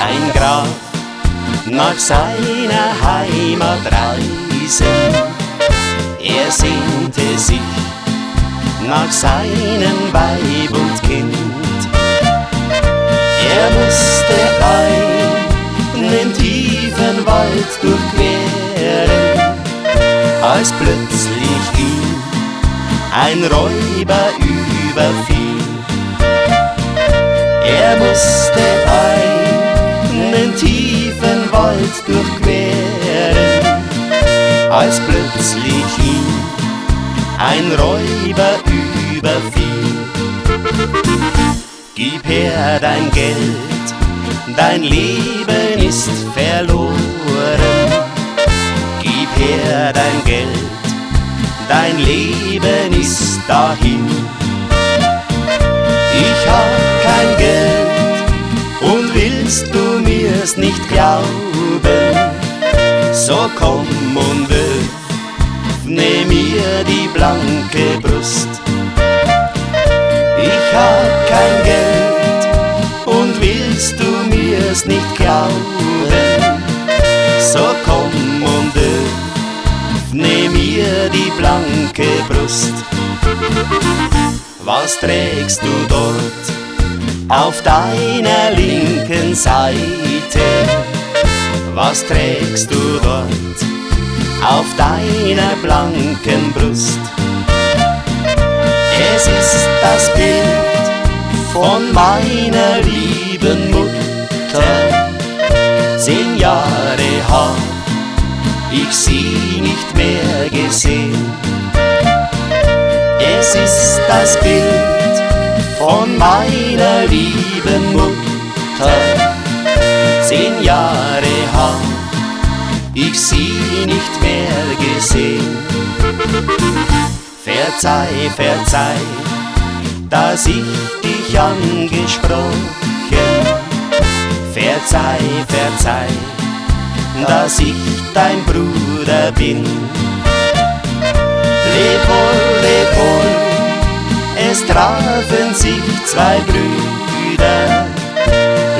Ein Graf nach seiner Heimat reisen, er sehnte sich nach seinem Weib und Kind. Er musste einen tiefen Wald durchqueren, als plötzlich ihn ein Räuber überfiel. Er musste einen tiefen Wald durchqueren, als plötzlich ihn ein Räuber überfiel. Gib her dein Geld, dein Leben ist verloren. Gib her dein Geld, dein Leben ist dahin. Ich hab kein Geld und willst du mir's nicht glauben, so komm und öffne mir die blanke Brust. Ich hab kein Geld und willst du mir's nicht glauben, so komm und öffne mir die blanke Brust. Was trägst du dort auf deiner linken Seite? Was trägst du dort auf deiner blanken Brust? Es ist das Bild von meiner lieben Mutter. 10 Jahre hab ich sie nicht mehr gesehen. Es ist das Bild von meiner lieben Mutter. 10 Jahre hab ich sie nicht mehr gesehen. Verzeih, verzeih, dass ich dich angesprochen. Verzeih, verzeih, dass ich dein Bruder bin. Leb wohl, leb wohl, es trafen sich 2 Brüder.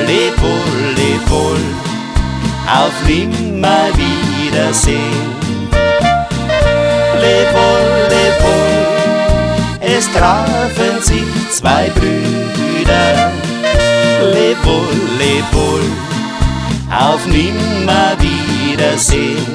Leb wohl, auf Nimmerwiedersehen. Leb wohl, es trafen sich 2 Brüder. Leb wohl, auf Nimmerwiedersehen.